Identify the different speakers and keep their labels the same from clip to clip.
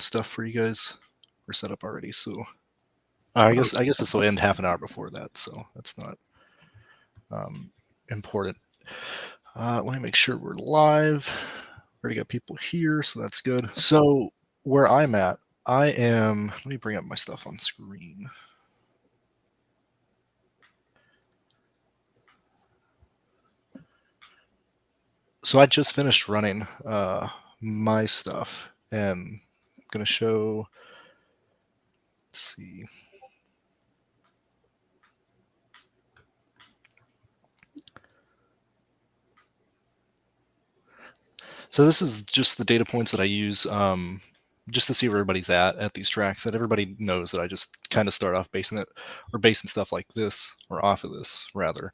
Speaker 1: stuff for you guys. We're set up already, so I guess this will end half an hour before that, so that's not important. Let me make sure we're live. Already got people here, so that's good. So where I'm at, let me bring up my stuff on screen. So I just finished running my stuff, and I'm going to show, let's see. So this is just the data points that I use just to see where everybody's at these tracks, that everybody knows that I just kind of start off basing stuff like this, or off of this, rather.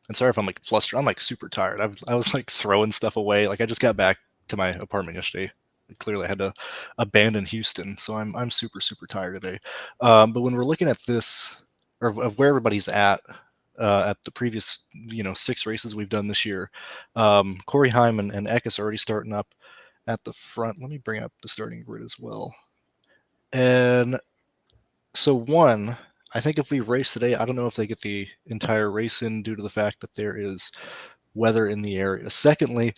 Speaker 1: And sorry if I'm like flustered. I'm like super tired. I was like throwing stuff away. Like I just got back to my apartment yesterday. Clearly I had to abandon Houston, so I'm super tired today. But when we're looking at this, or of where everybody's at the previous 6 races we've done this year, Corey Heim and Eckes are already starting up at the front. Let me bring up the starting grid as well. And so I think if we race today, I don't know if they get the entire race in due to the fact that there is weather in the area. Secondly,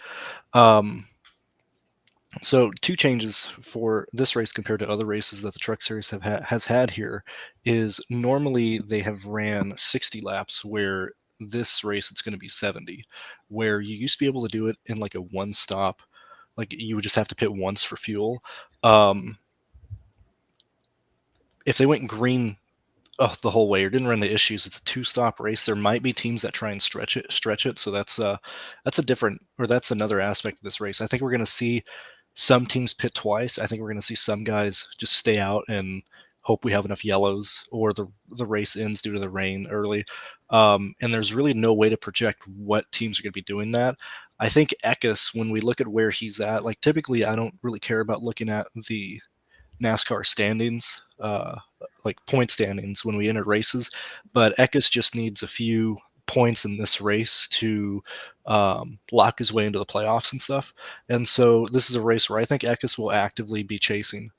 Speaker 1: so 2 changes for this race compared to other races that the Truck Series has had here is normally they have ran 60 laps, where this race it's going to be 70, where you used to be able to do it in like a one stop, like you would just have to pit once for fuel. If they went green the whole way or didn't run the issues, it's a 2-stop race. There might be teams that try and stretch it. So that's another aspect of this race. I think we're going to see some teams pit twice. I think we're going to see some guys just stay out and hope we have enough yellows, or the race ends due to the rain early. And there's really no way to project what teams are going to be doing that. I think Eckes, when we look at where he's at, like typically I don't really care about looking at the NASCAR standings, like point standings when we enter races, but Eckes just needs a few points in this race to lock his way into the playoffs and stuff. And so this is a race where I think Eckes will actively be chasing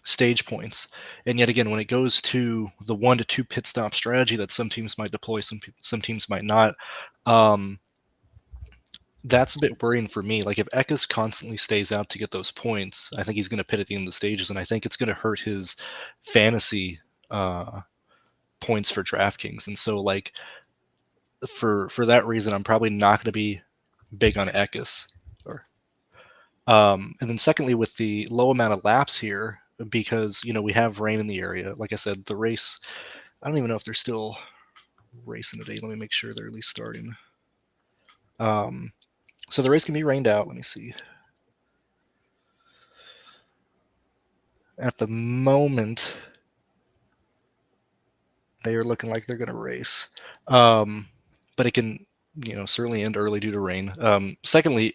Speaker 1: stage points. And yet again, when it goes to the 1 to 2 pit stop strategy that some teams might deploy, some teams might not, that's a bit worrying for me. Like if Eckes constantly stays out to get those points, I think he's going to pit at the end of the stages, and I think it's going to hurt his fantasy points for DraftKings. And so, like for that reason, I'm probably not going to be big on Eckes. And then secondly, with the low amount of laps here, because we have rain in the area. Like I said, the race, I don't even know if they're still racing today. Let me make sure they're at least starting. So the race can be rained out. Let me see. At the moment, they are looking like they're going to race. But it can, certainly end early due to rain. Secondly,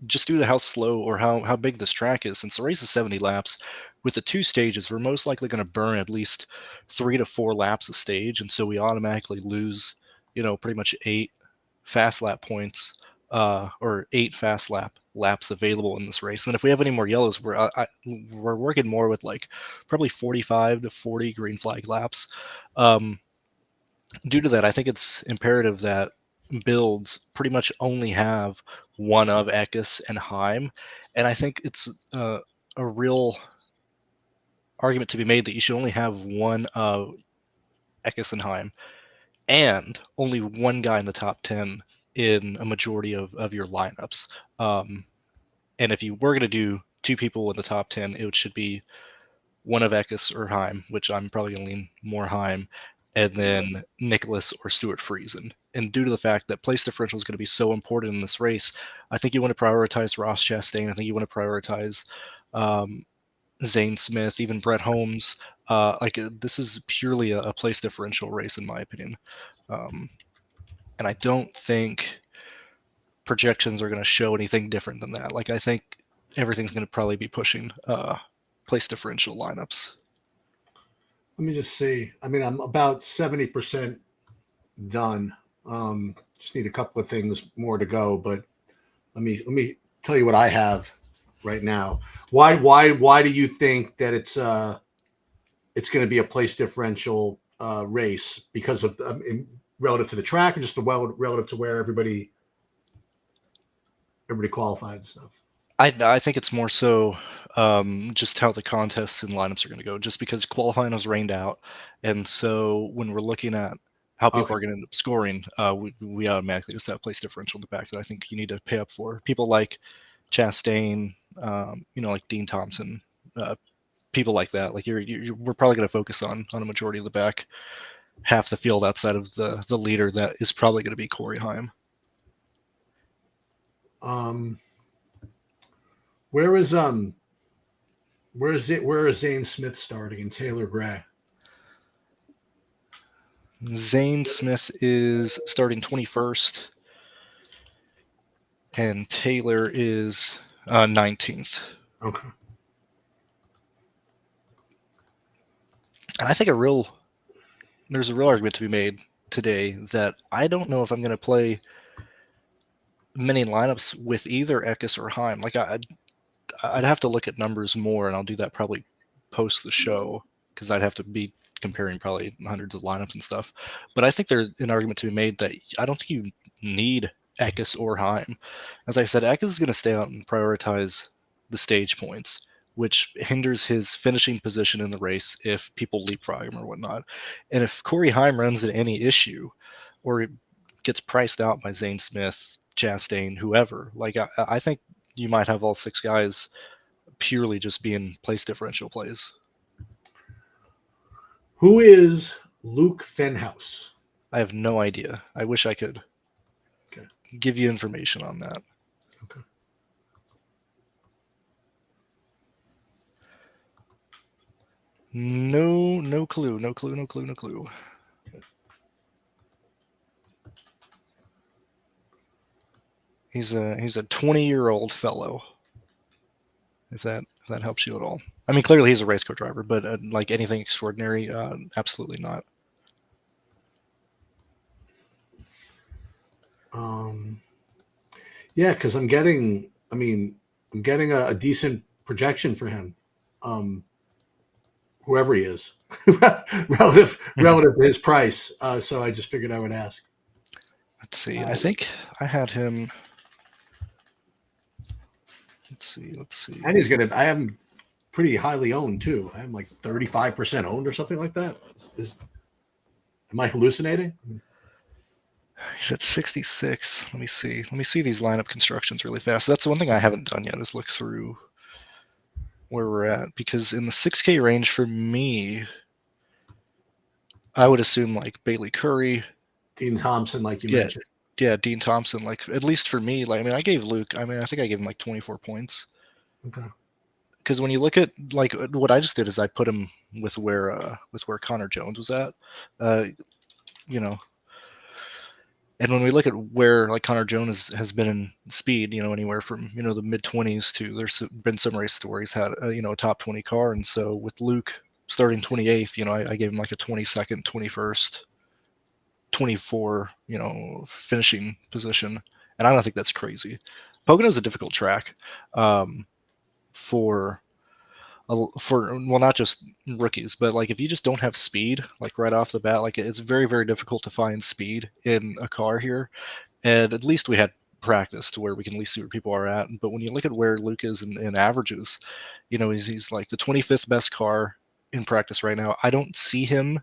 Speaker 1: just due to how slow or how big this track is, since the race is 70 laps, with the 2 stages, we're most likely going to burn at least 3 to 4 laps a stage. And so we automatically lose, pretty much 8 fast lap points. Or 8 fast laps available in this race. And if we have any more yellows, we're working more with like probably 45 to 40 green flag laps. Due to that, I think it's imperative that builds pretty much only have one of Eckes and Heim. And I think it's a real argument to be made that you should only have one of Eckes and Heim and only one guy in the top 10 in a majority of your lineups. And if you were going to do 2 people in the top 10, it should be one of Eckes or Heim, which I'm probably going to lean more Heim, and then Nicholas or Stuart Friesen. And due to the fact that place differential is going to be so important in this race, I think you want to prioritize Ross Chastain. I think you want to prioritize Zane Smith, even Brett Holmes. This is purely a place differential race, in my opinion. And I don't think projections are going to show anything different than that. Like I think everything's going to probably be pushing place differential lineups.
Speaker 2: Let me just see. I mean, I'm about 70% done. Just need a couple of things more to go, but let me tell you what I have right now. Why do you think that it's going to be a place differential race because of relative to the track, or just relative to where everybody qualified and stuff?
Speaker 1: I think it's more so just how the contests and lineups are going to go, just because qualifying is rained out. And so when we're looking at how people
Speaker 2: Okay.
Speaker 1: are going to end up scoring, we automatically just have place differential in the back that I think you need to pay up for. People like Chastain, like Dean Thompson, people like that. Like we're probably going to focus on a majority of the back half the field outside of the leader that is probably going to be Corey Heim.
Speaker 2: Where is Zane Smith starting and Taylor Gray?
Speaker 1: Zane Smith is starting 21st, and Taylor is 19th.
Speaker 2: Okay.
Speaker 1: And I think there's a real argument to be made today that I don't know if I'm going to play many lineups with either Eckes or Heim. Like I'd have to look at numbers more, and I'll do that probably post the show because I'd have to be comparing probably hundreds of lineups and stuff. But I think there's an argument to be made that I don't think you need Eckes or Heim. As I said, Eckes is going to stay out and prioritize the stage points, which hinders his finishing position in the race if people leapfrog him or whatnot. And if Corey Heim runs into any issue or gets priced out by Zane Smith, Chastain, whoever, like I think you might have all six guys purely just being place differential plays.
Speaker 2: Who is Luke Fenhouse?
Speaker 1: I have no idea. I wish I could give you information on that.
Speaker 2: Okay.
Speaker 1: No clue. No clue. Okay. He's a 20-year-old fellow. If that helps you at all. I mean, clearly he's a race car driver, but like anything extraordinary, absolutely not.
Speaker 2: Yeah, because I'm getting a decent projection for him, whoever he is, relative to his price. So I just figured I would ask.
Speaker 1: Let's see. I think I had him. Let's see.
Speaker 2: And I have him pretty highly owned too. I am like 35% owned or something like that. Am I hallucinating?
Speaker 1: He's at 66. Let me see these lineup constructions really fast. That's the one thing I haven't done yet is look through where we're at, because in the 6K range for me, I would assume like Bailey Curry,
Speaker 2: Dean Thompson, like you mentioned.
Speaker 1: Yeah, Dean Thompson. Like at least for me, like I gave Luke. I think I gave him like 24 points.
Speaker 2: Okay.
Speaker 1: Because when you look at like what I just did is I put him with where Connor Jones was at, And when we look at where like Connor Jones has been in speed, anywhere from the mid 20s to there's been some races where he's had a top 20 car, and so with Luke starting 28th, I gave him like a 22nd, 21st, 24, finishing position, and I don't think that's crazy. Pocono is a difficult track for not just rookies, but like if you just don't have speed, like right off the bat, like it's very, very difficult to find speed in a car here. And at least we had practice to where we can at least see where people are at. But when you look at where Luke is in averages, he's like the 25th best car in practice right now. I don't see him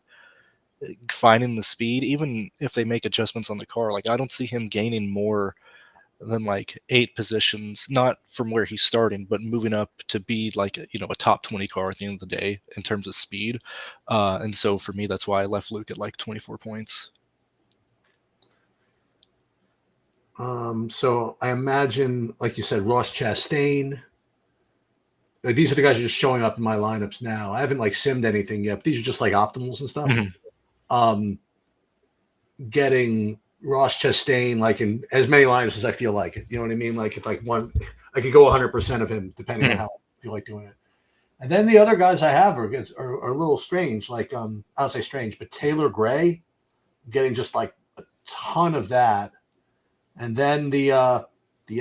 Speaker 1: finding the speed, even if they make adjustments on the car. Like I don't see him gaining more than like 8 positions, not from where he's starting, but moving up to be like a top 20 car at the end of the day in terms of speed. And so for me, that's why I left Luke at like 24 points.
Speaker 2: So I imagine, like you said, Ross Chastain. These are the guys who are just showing up in my lineups now. I haven't like simmed anything yet. But these are just like optimals and stuff. Mm-hmm. Getting Ross Chastain like in as many lineups as I feel like it. You know what I mean? Like if I could go 100% of him depending on how I feel like doing it. And then the other guys I have are a little strange. Like I don't say strange, but Taylor Gray, getting just like a ton of that. And then the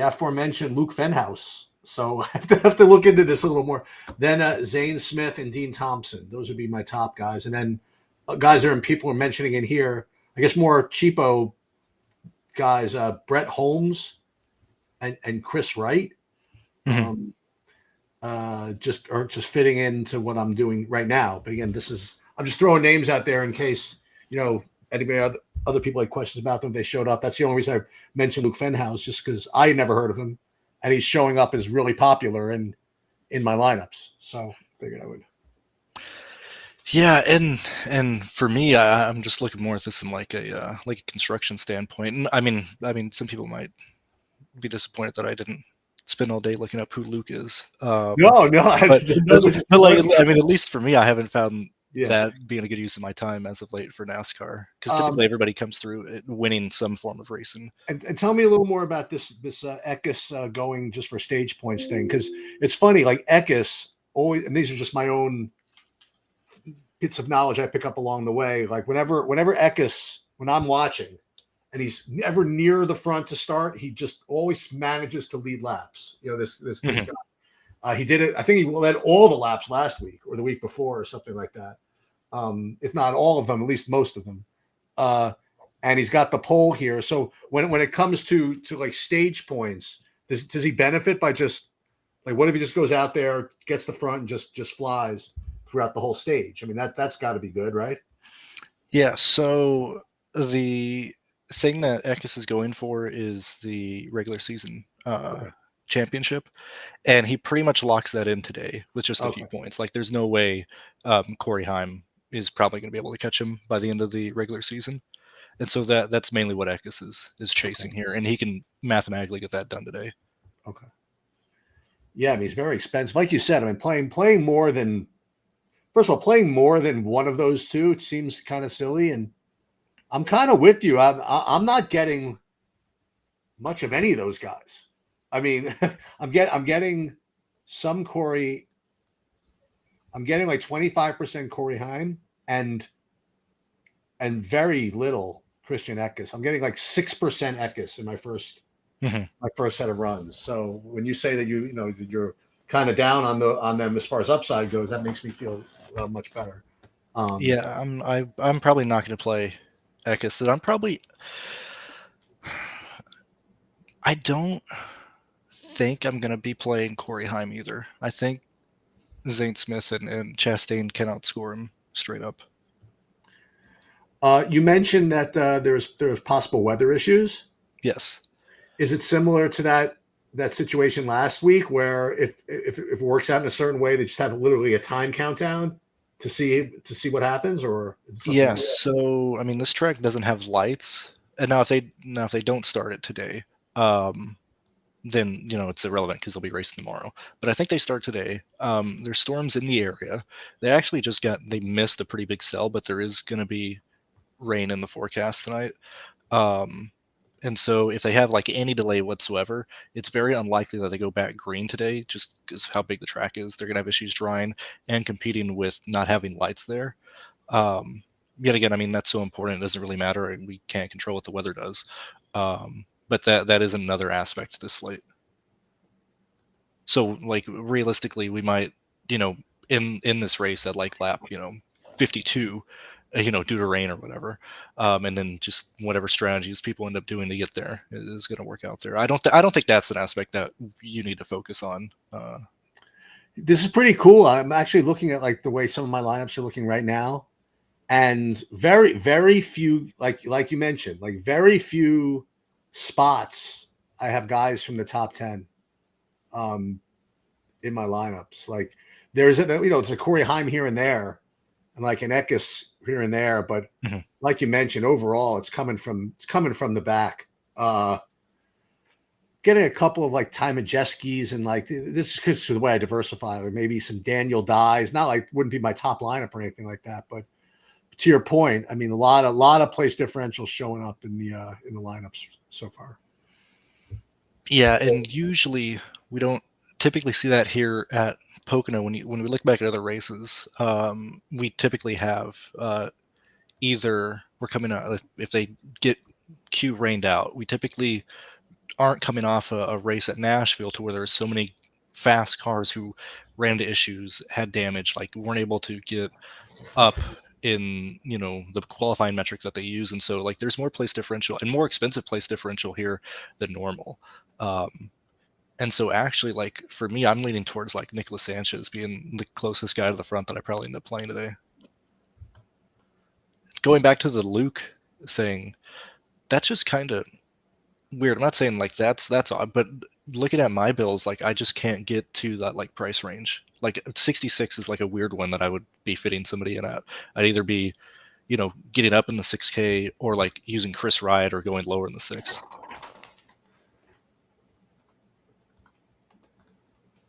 Speaker 2: aforementioned Luke Fenhouse. So I have to look into this a little more. Then Zane Smith and Dean Thompson. Those would be my top guys. And then guys that people are mentioning in here, I guess more cheapo guys, Brett Holmes and Chris Wright.
Speaker 1: Mhm.
Speaker 2: Just fitting into what I'm doing right now. But again, I'm just throwing names out there in case anybody other people had questions about them. If they showed up. That's the only reason I mentioned Luke Fenhaus, just because I never heard of him, and he's showing up as really popular in my lineups. So figured I would.
Speaker 1: Yeah, and for me, I'm just looking more at this in like a construction standpoint. And I mean, some people might be disappointed that I didn't spend all day looking up who Luke is.
Speaker 2: No,
Speaker 1: But,
Speaker 2: no,
Speaker 1: but like, I mean, at least for me, I haven't found
Speaker 2: yeah.
Speaker 1: that being a good use of my time as of late for NASCAR, because
Speaker 2: Um,
Speaker 1: typically everybody comes through winning some form of racing.
Speaker 2: and tell me a little more about this Eckes going just for stage points thing, because it's funny. Like Eckes always, and these are just my own bits of knowledge I pick up along the way. Like whenever Eckes, when I'm watching, and he's never near the front to start, he just always manages to lead laps. This
Speaker 1: Mhm.
Speaker 2: guy. He did it. I think he led all the laps last week or the week before or something like that. If not all of them, at least most of them. And he's got the pole here. So when it comes to like stage points, does he benefit by just like, what if he just goes out there, gets the front, and just flies throughout the whole stage? I mean, that's got to be good, right?
Speaker 1: Yeah, so the thing that Eckes is going for is the regular season
Speaker 2: Okay.
Speaker 1: championship, and he pretty much locks that in today with just a few
Speaker 2: Okay.
Speaker 1: points. Like, there's no way Corey Heim is probably going to be able to catch him by the end of the regular season, and so that's mainly what Eckes is
Speaker 2: Okay.
Speaker 1: chasing here, and he can mathematically get that done today.
Speaker 2: Okay. Yeah, I mean, he's very expensive. Like you said, I mean, playing more than first of all, playing more than one of those two, it seems kind of silly. And I'm kind of with you. I'm not getting much of any of those guys. I mean, I'm getting some Corey. I'm getting like 25% Corey Heim and very little Christian Eckes. I'm getting like 6% Eckes in
Speaker 1: Mhm.
Speaker 2: my first set of runs. So when you say that that you're kind of down on them as far as upside goes, that makes me feel much better. Um,
Speaker 1: Yeah, I'm probably not going to play Eckes, and I don't think I'm going to be playing Corey Heim either. I think Zane Smith and Chastain can outscore him straight up.
Speaker 2: you mentioned that there's possible weather issues.
Speaker 1: Yes.
Speaker 2: Is it similar to that situation last week where if it works out in a certain way, they just have literally a time countdown to see what happens, or something
Speaker 1: Yes.
Speaker 2: else?
Speaker 1: So I mean, this track doesn't have lights, and now if they don't start it today, um, then it's irrelevant because they'll be racing tomorrow. But I think they start today. There's storms in the area. They missed a pretty big cell, but there is going to be rain in the forecast tonight. Um, and so if they have like any delay whatsoever, it's very unlikely that they go back green today, just because how big the track is. They're gonna have issues drying and competing with not having lights there. Um, Yet again, I mean, that's so important. It doesn't really matter, and we can't control what the weather does. But that is another aspect to this slate. So like realistically, we might, you know, in this race at like lap, 52, due to rain or whatever, and then just whatever strategies people end up doing to get there is going to work out there. I don't think that's an aspect that you need to focus on.
Speaker 2: This is pretty cool. I'm actually looking at like the way some of my lineups are looking right now, and very few, like you mentioned, like very few spots. I have guys from the top 10 um, in my lineups. Like there's a Corey Heim here and there, and like an Eckes here and there, but
Speaker 1: Mhm.
Speaker 2: like you mentioned, overall it's coming from the back. Getting a couple of like Ty Majeski's and like this is because the way I diversify, or maybe some Daniel Dyes. Not like wouldn't be my top lineup or anything like that, but to your point, I mean a lot of place differentials showing up in the lineups so far.
Speaker 1: Yeah, and usually we don't typically see that here at Pocono. When we look back at other races, we typically have either we're coming out if they get Q rained out. We typically aren't coming off a race at Nashville to where there's so many fast cars who ran into issues, had damage, like weren't able to get up in the qualifying metrics that they use, and so like there's more place differential and more expensive place differential here than normal. And so actually, like for me, I'm leaning towards like Nicholas Sanchez being the closest guy to the front that I probably end up playing today. Going back to the Luke thing, that's just kind of weird. I'm not saying like that's odd, but looking at my bills, like I just can't get to that like price range. Like 66 is like a weird one that I would be fitting somebody in at. I'd either be, getting up in the 6K or like using Chris Riot or going lower in the 6.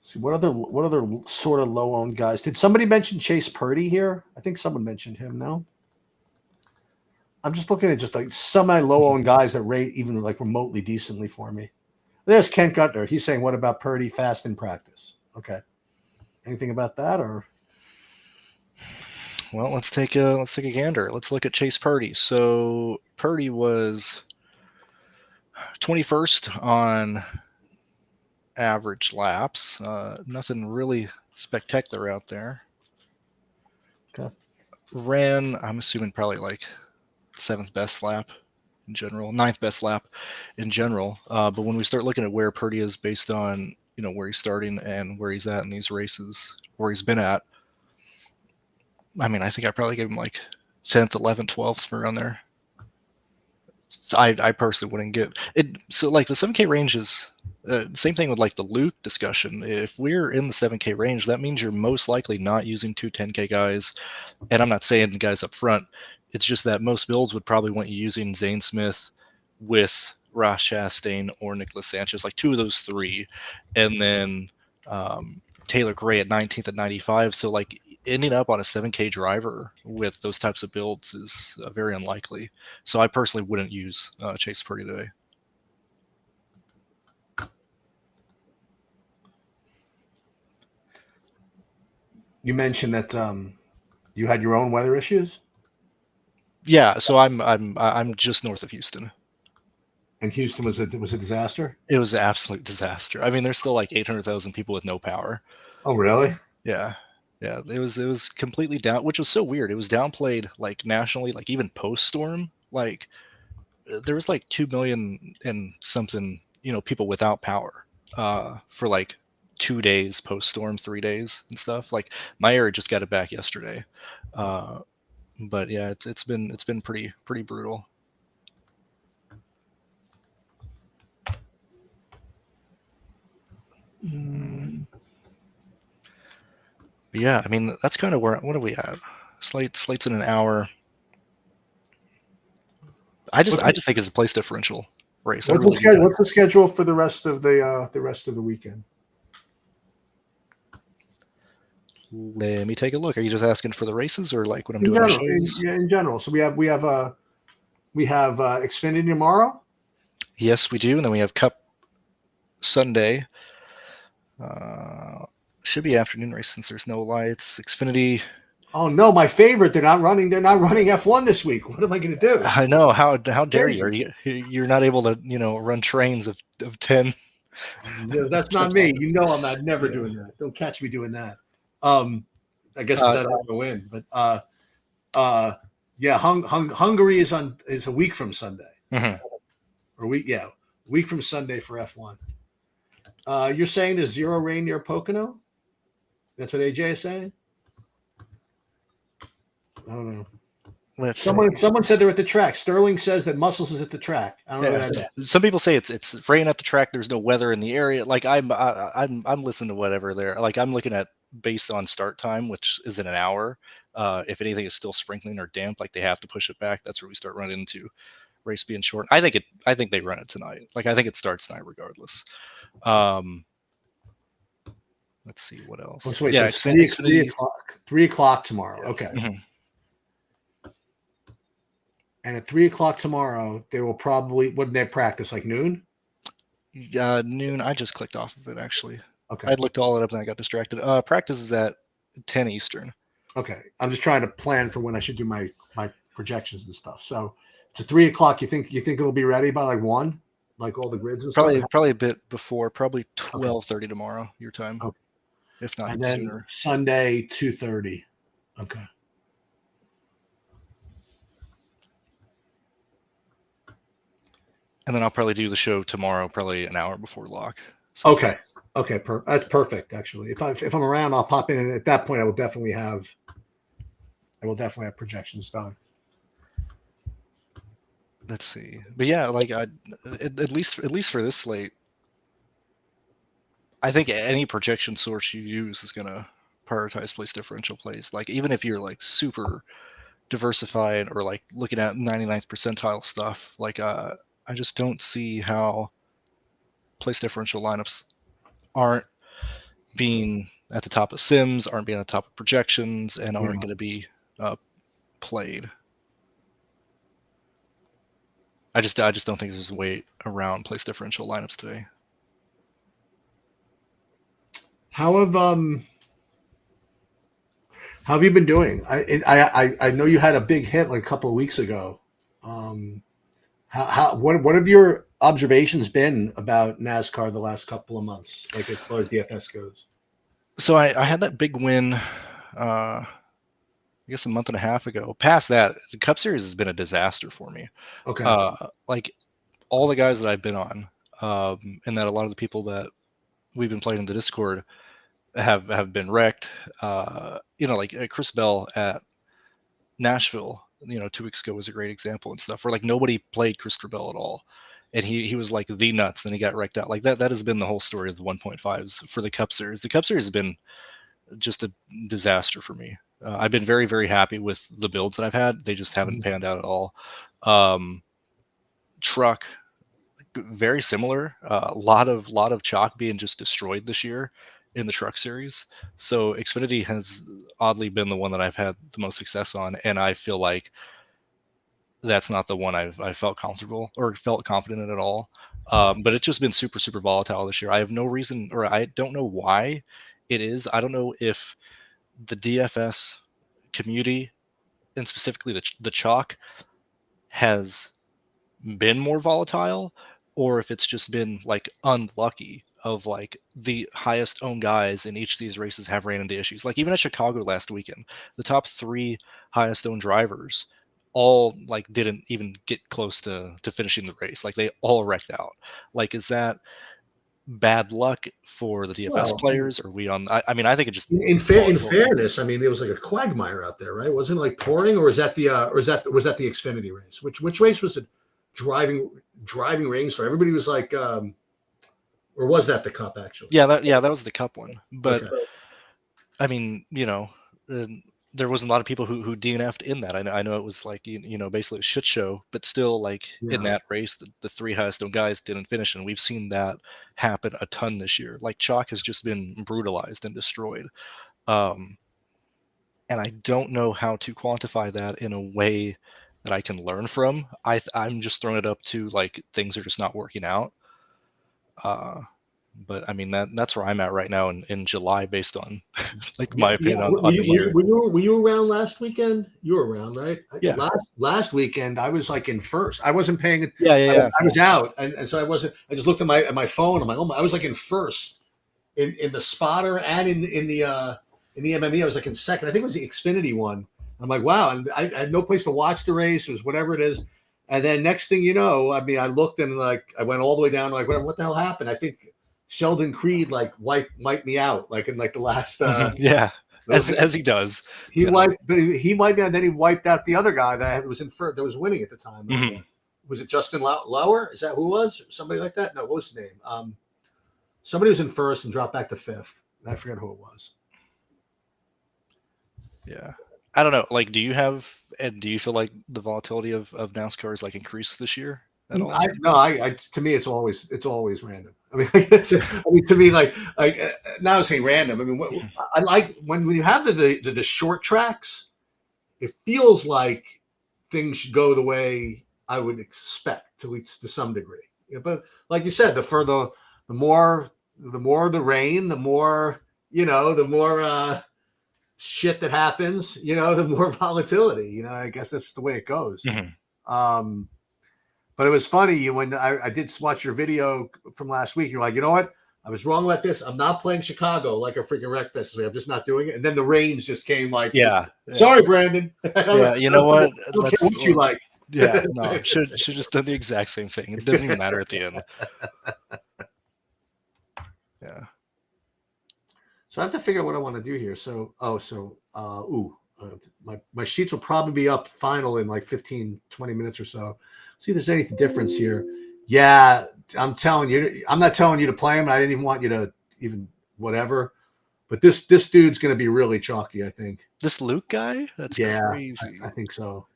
Speaker 2: See what other sort of low owned guys. Did somebody mention Chase Purdy here? I think someone mentioned him. No, I'm just looking at just like semi low owned guys that rate even like remotely decently for me. There's Kent Gutner. He's saying, "What about Purdy fast in practice?" Okay, anything about that or?
Speaker 1: Well, let's take a gander. Let's look at Chase Purdy. So Purdy was 21st on average laps. Nothing really spectacular out there.
Speaker 2: Okay.
Speaker 1: Ran, I'm assuming probably like 7th best lap in general, 9th best lap in general. But when we start looking at where Purdy is based on where he's starting and where he's at in these races, where he's been at, I mean, I think I probably gave him like 10th, 11th, 12th, somewhere around there. So I personally wouldn't get it. So like the 7K range is same thing with like the Luke discussion. If we're in the 7K range, that means you're most likely not using 2 10K guys. And I'm not saying the guys up front. It's just that most builds would probably want you using Zane Smith with Ross Chastain or Nicholas Sanchez, like 2 of those 3. And then Taylor Gray at 19th at 95. So like ending up on a 7K driver with those types of builds is very unlikely. So I personally wouldn't use Chase Purdy today.
Speaker 2: You mentioned that you had your own weather issues.
Speaker 1: Yeah, so I'm just north of Houston.
Speaker 2: And Houston was a disaster.
Speaker 1: It was an absolute disaster. I mean, there's still like 800,000 people with no power.
Speaker 2: Oh, really?
Speaker 1: Yeah. Yeah, it was completely down, which was so weird. It was downplayed like nationally, like even post storm. Like there was like 2 million and something, people without power for like 2 days post storm, 3 days and stuff. Like my area just got it back yesterday. But yeah, it's been pretty brutal. But yeah, I mean that's kind of what do we have? Slate's in an hour. I just think it's a place differential race.
Speaker 2: What's the schedule for the rest of the weekend?
Speaker 1: Let me take a look. Are you just asking for the races or like what I'm doing?
Speaker 2: In general. So we have Xfinity tomorrow.
Speaker 1: Yes, we do, and then we have Cup Sunday. Should be afternoon race since there's no lights. Xfinity.
Speaker 2: Oh no, my favorite. They're not running F1 this week. What am I going to do?
Speaker 1: I know. How dare you? You're not able to run trains of 10.
Speaker 2: That's not me. I'm not never doing that. Don't catch me doing that. I guess I don't want to win, but Hungary is a week from Sunday.
Speaker 1: Mm-hmm.
Speaker 2: Or week from Sunday for F1. You're saying there's 0 rain near Pocono? That's what AJ is saying? I don't know. Someone said they're at the track. Sterling says that Muscles is at the track. I don't know what that is.
Speaker 1: Some people say it's rain at the track. There's no weather in the area. Like I'm listening to whatever they're like. I'm looking at based on start time, which is in an hour. If anything is still sprinkling or damp, like they have to push it back. That's where we start running into race being short. I think they run it tonight. Like I think it starts tonight regardless. Let's see what else.
Speaker 2: Oh, so wait, so 3 o'clock tomorrow. Yeah. Okay. Mm-hmm. And at 3 o'clock tomorrow, they will probably, wouldn't they practice like noon?
Speaker 1: Noon. I just clicked off of it actually.
Speaker 2: Okay.
Speaker 1: I looked all it up and I got distracted. Practice is at 10 Eastern.
Speaker 2: Okay. I'm just trying to plan for when I should do my projections and stuff. So to 3 o'clock, you think it'll be ready by like 1? like all the grids and stuff?
Speaker 1: Probably a bit before, probably 12:30 tomorrow, your time,
Speaker 2: Okay.
Speaker 1: if not
Speaker 2: And then
Speaker 1: sooner.
Speaker 2: Sunday 2:30. Okay.
Speaker 1: And then I'll probably do the show tomorrow, probably an hour before lock. So
Speaker 2: Okay. Okay. That's perfect. Actually, if I'm around, I'll pop in, and at that point, I will definitely have projections done.
Speaker 1: let's see. But yeah, like at least for this slate, I think any projection source you use is gonna prioritize place differential plays. Like even if you're like super diversified or like looking at 99th percentile stuff, like I just don't see how place differential lineups aren't being at the top of sims, aren't being at the top of projections, and aren't going to be played. I just don't think there's a way around place differential lineups today.
Speaker 2: How have you been doing? I know you had a big hit like a couple of weeks ago. What have your observations been about NASCAR the last couple of months, like as far as DFS goes?
Speaker 1: So I had that big win, I guess a month and a half ago. Past that, the Cup Series has been a disaster for me.
Speaker 2: Okay.
Speaker 1: Like all the guys that I've been on, and that a lot of the people that we've been playing in the Discord have been wrecked. Like Chris Bell at Nashville, 2 weeks ago was a great example and stuff where like nobody played Christopher Bell at all. And he was like the nuts, and he got wrecked out. Like that has been the whole story of the 1.5s for the Cup Series. The Cup Series has been just a disaster for me. I've been very, very happy with the builds that I've had. They just haven't panned out at all. Truck, very similar. A lot of chalk being just destroyed this year in the truck series. So Xfinity has oddly been the one that I've had the most success on, and I feel like that's not the one I felt comfortable or felt confident in at all. But it's just been super, super volatile this year. I have no reason, or I don't know why it is. I don't know if the DFS community, and specifically the chalk, has been more volatile, or if it's just been like unlucky of like the highest owned guys in each of these races have ran into issues. Like even at Chicago last weekend, the top 3 highest owned drivers all like didn't even get close to finishing the race. Like they all wrecked out. Like, is that bad luck for the DFS players? Or are we on? I think it just
Speaker 2: in fairness, I mean, there was like a quagmire out there, right? Wasn't it like pouring, or was that the Xfinity race? Which race was it? Driving rings, so everybody was like, or was that the Cup actually?
Speaker 1: Yeah, that was the Cup one. But okay. I mean, there was a lot of people who DNF'd in that. I know it was like basically a shit show, but still like in that race, the 3 highest owned guys didn't finish, and we've seen that happen a ton this year. Like chalk has just been brutalized and destroyed, and I don't know how to quantify that in a way that I can learn from. I'm just throwing it up to like things are just not working out. But I mean that's where I'm at right now in July, based on like my opinion on the year.
Speaker 2: Were you around last weekend? You were around, right?
Speaker 1: Yeah.
Speaker 2: Last weekend I was like in first. I wasn't paying.
Speaker 1: Yeah.
Speaker 2: I was out, and so I wasn't. I just looked at my phone. I'm like, I was like in first in the spotter and in the MME. I was like in second. I think it was the Xfinity one. I'm like, wow, and I had no place to watch the race. It was whatever it is. And then next thing you know, I mean, I looked and like I went all the way down. Like, what the hell happened? I think Sheldon Creed like wiped me out like in like the last
Speaker 1: as he does.
Speaker 2: He wiped me, and then he wiped out the other guy that was in first, that was winning at the time.
Speaker 1: Mm-hmm.
Speaker 2: Was it Justin Lauer? Is that who it was? Somebody like that? No, what was his name? Somebody was in first and dropped back to fifth. I forget who it was.
Speaker 1: Yeah. I don't know. Like, do you feel like the volatility of NASCAR is like increased this year at all?
Speaker 2: To me, it's always random. I mean, to me, like now I say random. I mean, I like when you have the short tracks, it feels like things should go the way I would expect to some degree. But like you said, the more the rain, the more the more shit that happens, the more volatility. I guess that's the way it goes.
Speaker 1: Mm-hmm.
Speaker 2: But it was funny when I did watch your video from last week. You're like, you know what? I was wrong about this. I'm not playing Chicago like a freaking wreck fest. I'm just not doing it. And then the rains just came like,
Speaker 1: Yeah.
Speaker 2: Sorry, Brandon.
Speaker 1: Yeah. You know what?
Speaker 2: I don't care what you like.
Speaker 1: Yeah. No, should just done the exact same thing. It doesn't even matter at the end. Yeah.
Speaker 2: So I have to figure out what I want to do here. So, my sheets will probably be up final in like 15, 20 minutes or so. See if there's any difference here. Yeah, I'm telling you, I'm not telling you to play him. And I didn't even want you to even whatever. But this dude's going to be really chalky, I think.
Speaker 1: This Luke guy? That's crazy.
Speaker 2: I think so.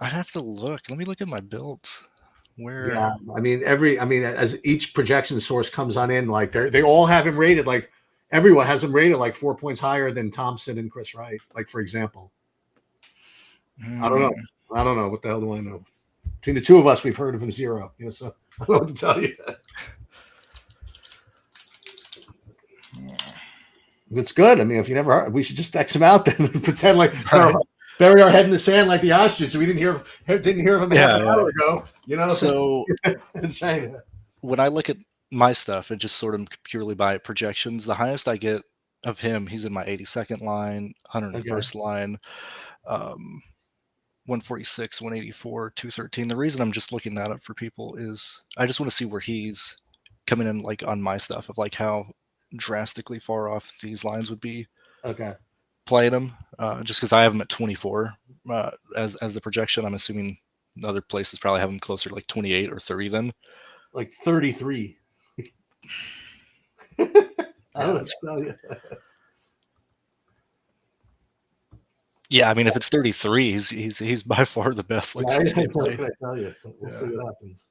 Speaker 1: I'd have to look. Let me look at my builds. Where?
Speaker 2: Yeah, I mean, as each projection source comes on in, like they all have him rated, like everyone has him rated like 4 points higher than Thompson and Chris Wright, like for example. I don't know. What the hell do I know? Between the two of us, we've heard of him zero. So I don't know what to tell you. It's good. I mean, if you never heard, we should just X him out then and pretend like bury our head in the sand like the ostrich. We didn't hear of him half an hour ago.
Speaker 1: So when I look at my stuff, it just sort of purely by projections. The highest I get of him, he's in my 82nd line, 101st line, 146, 184, 213. The reason I'm just looking that up for people is I just want to see where he's coming in, like on my stuff, of like how drastically far off these lines would be.
Speaker 2: Okay.
Speaker 1: Playing him, just because I have him at 24 as the projection. I'm assuming other places probably have him closer to like 28 or 30 then.
Speaker 2: Like 33. I don't know.
Speaker 1: Yeah, I mean, if it's 33, he's by far the best. Like,
Speaker 2: what can I tell you? We'll see what happens.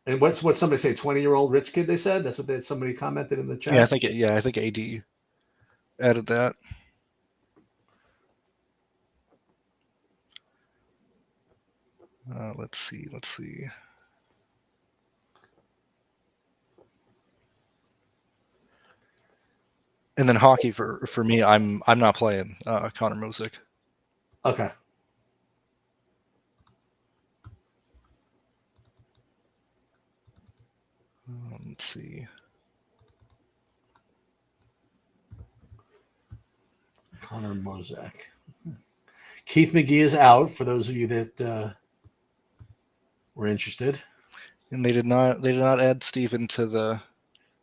Speaker 2: And what somebody say? 20-year-old rich kid? They said that's what somebody commented in the chat.
Speaker 1: Yeah, I think AD added that. Let's see. And then hockey for me, I'm not playing Connor Mosick.
Speaker 2: Okay.
Speaker 1: Let's see.
Speaker 2: Connor Mosick. Keith McGee is out for those of you that were interested.
Speaker 1: And they did not add Steven to the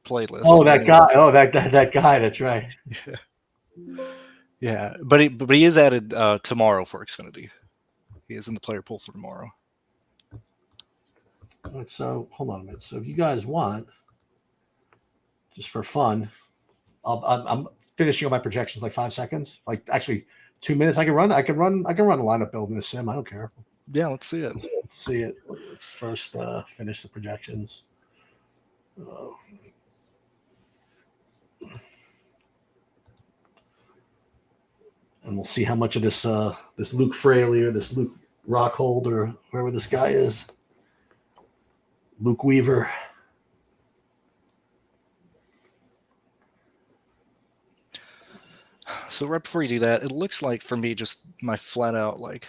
Speaker 1: playlist.
Speaker 2: Oh, that guy. Oh, that guy. That's right.
Speaker 1: Yeah, but he is added tomorrow for Xfinity. He is in the player pool for tomorrow.
Speaker 2: All right, so hold on a minute. So if you guys want, just for fun, I'm finishing up my projections like 5 seconds. Like actually 2 minutes. I can run a lineup build in the sim. I don't care.
Speaker 1: Yeah, let's see it.
Speaker 2: Let's first finish the projections. And we'll see how much of this Luke Fraley or this Luke Rockhold or whoever this guy is, Luke Weaver.
Speaker 1: So right before you do that, it looks like for me, just my flat out, like,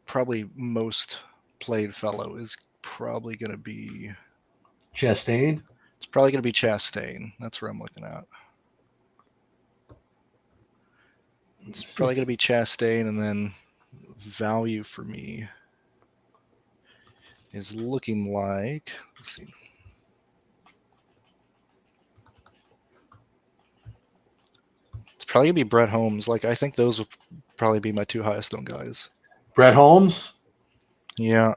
Speaker 1: probably most played fellow is probably going to be
Speaker 2: Chastain.
Speaker 1: It's probably going to be Chastain. That's where I'm looking at. It's probably going to be Chastain, and then value for me is looking like, let's see. It's probably going to be Brett Holmes. Like, I think those will probably be my two highest owned guys.
Speaker 2: Brett Holmes?
Speaker 1: Yeah.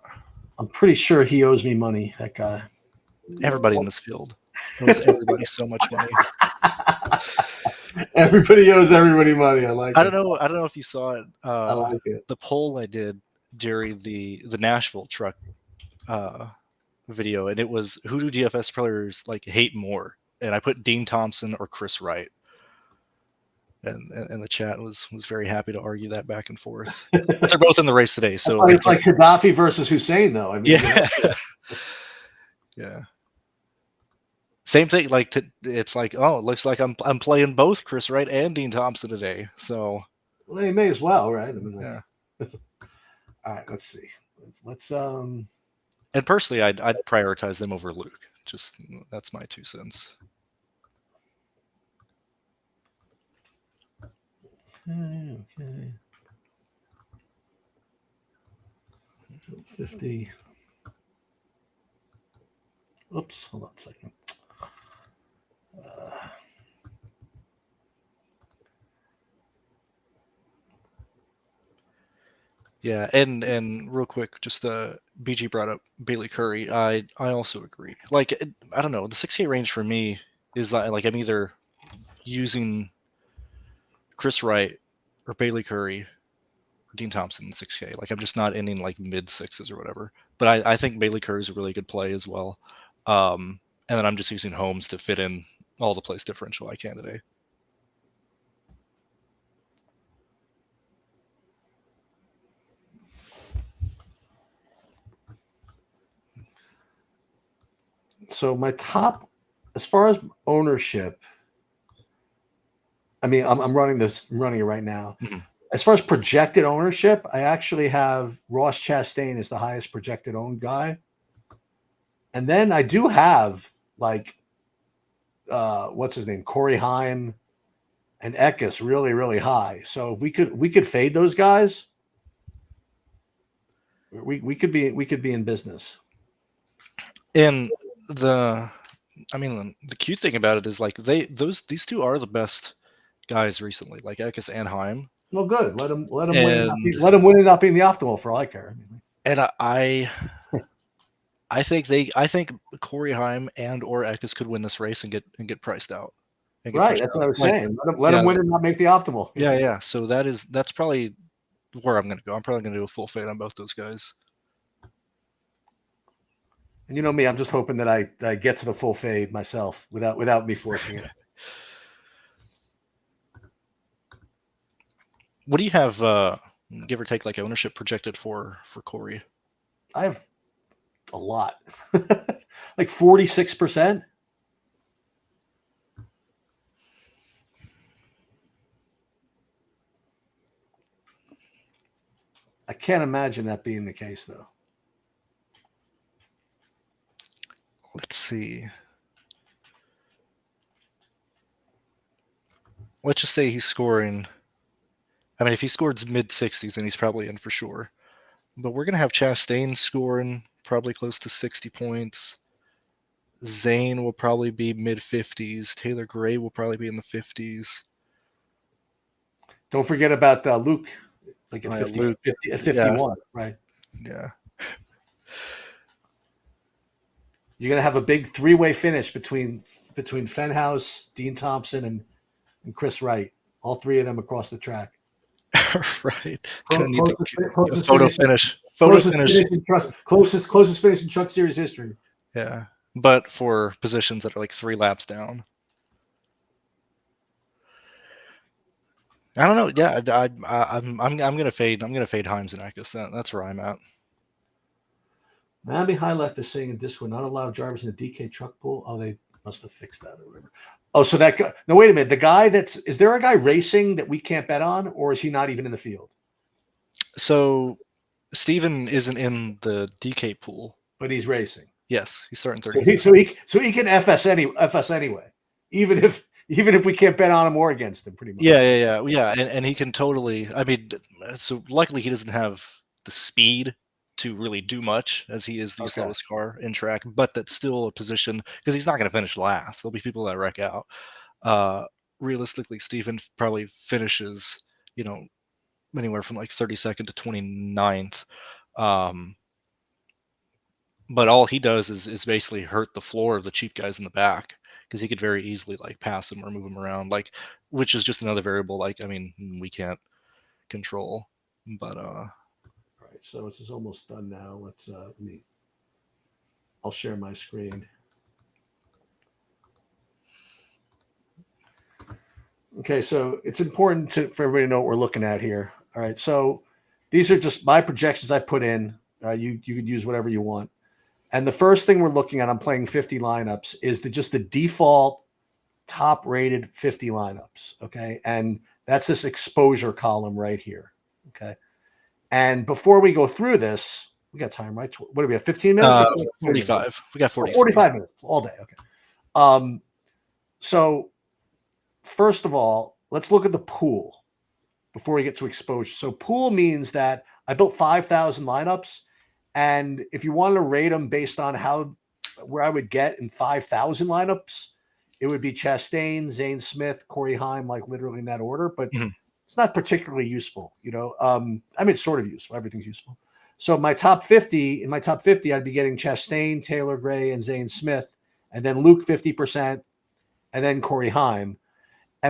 Speaker 2: I'm pretty sure he owes me money, that guy.
Speaker 1: Everybody in this field owes everybody so much money.
Speaker 2: Everybody owes everybody money. I
Speaker 1: don't know if you saw it.
Speaker 2: I like it.
Speaker 1: The poll I did during the Nashville truck video, and it was, who do DFS players like hate more? And I put Dean Thompson or Chris Wright. And the chat was very happy to argue that back and forth. But they're both in the race today, so
Speaker 2: it's like Gaddafi versus Hussein, though. I mean,
Speaker 1: yeah, yeah. Same thing. Like it's like, oh, it looks like I'm playing both Chris Wright and Dean Thompson today. So
Speaker 2: Well, you may as well, right? I mean, like,
Speaker 1: Yeah.
Speaker 2: all right, let's see. Let's
Speaker 1: And personally, I'd prioritize them over Luke. Just that's my 2 cents.
Speaker 2: okay. 50. Oops, hold on a second.
Speaker 1: Yeah, and real quick, just BG brought up Bailey Curry. I also agree. Like I don't know, the 6K range for me is like I'm either using Chris Wright or Bailey Curry or Dean Thompson in 6K. Like I'm just not ending like mid sixes or whatever. But I think Bailey Curry is a really good play as well. And then I'm just using Holmes to fit in all the place differential I can today.
Speaker 2: So my top, as far as ownership, I mean, I'm running this. I'm running it right now.
Speaker 1: Mm-hmm.
Speaker 2: As far as projected ownership, I actually have Ross Chastain as the highest projected owned guy, and then I do have like, what's his name, Corey Heim and Eckes really, really high. So if we could fade those guys, we could be in business.
Speaker 1: And the cute thing about it is like these two are the best guys recently, like Eckes and Heim.
Speaker 2: Well, good. Let them win.
Speaker 1: And
Speaker 2: Let them win without being the optimal for all I care.
Speaker 1: and I think Corey Heim and or Eckes could win this race and get priced out. And get
Speaker 2: Right.
Speaker 1: pushed
Speaker 2: That's
Speaker 1: out.
Speaker 2: what I was
Speaker 1: Like,
Speaker 2: saying. Let them win and not make the optimal.
Speaker 1: Yeah. So that's probably where I'm going to go. I'm probably going to do a full fade on both those guys.
Speaker 2: And you know me, I'm just hoping that I get to the full fade myself without me forcing it.
Speaker 1: What do you have, give or take, like ownership projected for Corey?
Speaker 2: I have a lot, like 46%. I can't imagine that being the case, though.
Speaker 1: Let's see. Let's just say he's scoring. I mean, if he scored mid 60s, then he's probably in for sure. But we're going to have Chastain scoring probably close to 60 points. Zane will probably be mid 50s. Taylor Gray will probably be in the 50s.
Speaker 2: Don't forget about Luke, like at 50,
Speaker 1: Luke,
Speaker 2: 50 at 51, right?
Speaker 1: Yeah.
Speaker 2: You're gonna have a big three-way finish between Fenhouse, Dean Thompson, and Chris Wright. All three of them across the track.
Speaker 1: Right. Gonna need
Speaker 2: Closest
Speaker 1: photo finish. Photo finish.
Speaker 2: Closest finish in Truck Series history.
Speaker 1: Yeah, but for positions that are like 3 laps down. I don't know. Yeah, I'm gonna fade. I'm gonna fade Himes and Eckes. That's where I'm at.
Speaker 2: Miami High Left is saying in Discord not allow drivers in the DK truck pool. Oh, they must have fixed that or whatever. Oh, so that guy. No, wait a minute. The guy is there a guy racing that we can't bet on, or is he not even in the field?
Speaker 1: So Steven isn't in the DK pool,
Speaker 2: but he's racing.
Speaker 1: Yes, he's starting 30.
Speaker 2: So he can FS anyway, even if we can't bet on him or against him, pretty much.
Speaker 1: Yeah, and he can totally. I mean, so luckily he doesn't have the speed to really do much, as he is the slowest car in track. But that's still a position because he's not going to finish last. There'll be people that wreck out. Realistically, Steven probably finishes, anywhere from like 32nd to 29th. But all he does is basically hurt the floor of the cheap guys in the back because he could very easily like pass them or move them around, like, which is just another variable. Like, I mean, we can't control, but
Speaker 2: All right, so it's almost done now. Let's I'll share my screen. Okay, so it's important for everybody to know what we're looking at here. All right, so these are just my projections I put in. You could use whatever you want. And the first thing we're looking at, I'm playing 50 lineups, is just the default top-rated 50 lineups. Okay, and That's this exposure column right here. Okay. And before we go through this, we got time, right? What do we have? 15 minutes or
Speaker 1: 45. We got 43.
Speaker 2: 45 minutes all day. Okay. So first of all, let's look at the pool before we get to exposure. So pool means that I built 5,000 lineups, and if you wanted to rate them based on where I would get in 5,000 lineups, it would be Chastain, Zane Smith, Corey Heim, like literally in that order. But it's not particularly useful, you know. I mean, it's sort of useful. Everything's useful. So in my top 50, I'd be getting Chastain, Taylor Gray, and Zane Smith, and then Luke 50%, and then Corey Heim.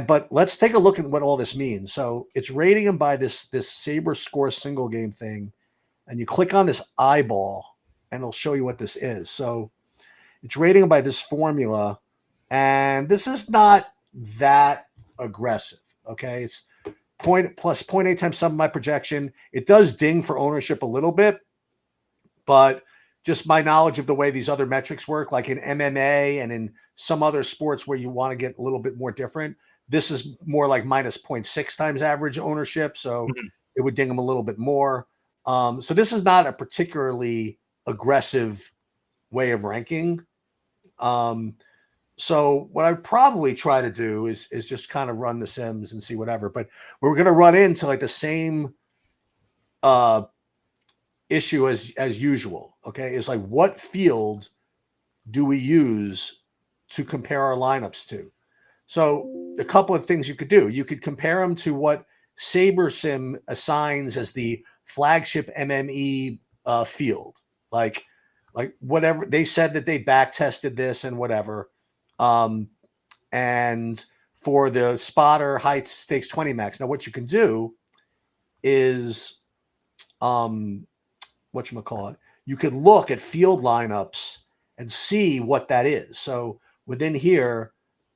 Speaker 2: But let's take a look at what all this means. So it's rating them by this Sabre Score single game thing, and you click on this eyeball, and it'll show you what this is. So it's rating them by this formula, and this is not that aggressive. Okay, it's plus 0.8 times sum of my projection. It does ding for ownership a little bit, but just my knowledge of the way these other metrics work, like in MMA and in some other sports where you want to get a little bit more different, this is more like minus 0.6 times average ownership. So it would ding them a little bit more. So this is not a particularly aggressive way of ranking. So what I'd probably try to do is just kind of run the sims and see whatever. But we're going to run into like the same issue as usual. Okay, it's like, what field do we use to compare our lineups to? So a couple of things you could do. You could compare them to what SaberSim assigns as the flagship MME field. Like whatever they said that they back tested this and whatever. And for the spotter high stakes 20 max. Now what you can do is whatchamacallit, you could look at field lineups and see what that is. So within here,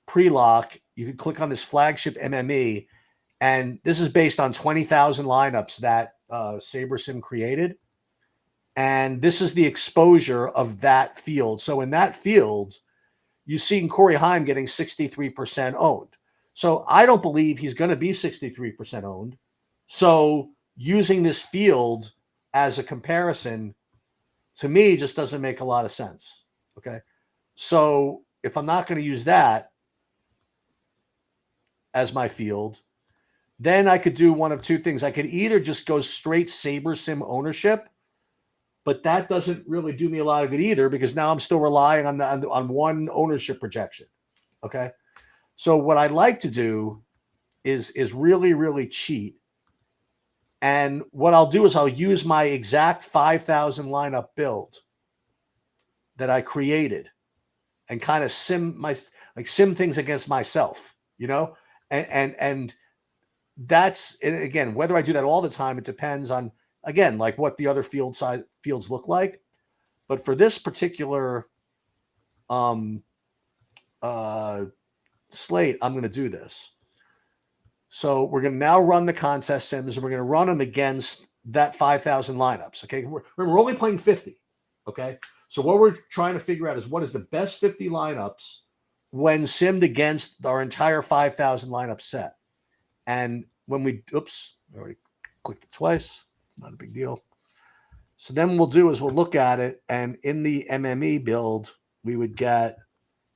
Speaker 2: pre-lock, you can click on this flagship MME, and this is based on 20,000 lineups that SaberSim created. And this is the exposure of that field. So in that field, you've seen Corey Heim getting 63% owned. So I don't believe he's going to be 63% owned. So using this field as a comparison, to me, just doesn't make a lot of sense. Okay. So if I'm not going to use that as my field, then I could do one of two things. I could either just go straight SaberSim ownership, but that doesn't really do me a lot of good either, because now I'm still relying on one ownership projection. Okay. So what I'd like to do is really, really cheat. And what I'll do is I'll use my exact 5,000 lineup build that I created and kind of sim things against myself, you know, and that's, and again, whether I do that all the time, it depends on, again, like what the other fields look like. But for this particular slate, I'm going to do this. So we're going to now run the contest sims, and we're going to run them against that 5,000 lineups. Okay. We're only playing 50. Okay. So what we're trying to figure out is what is the best 50 lineups when simmed against our entire 5,000 lineup set. And when we already clicked it twice. Not a big deal. So then what we'll do is we'll look at it, and in the MME build, we would get,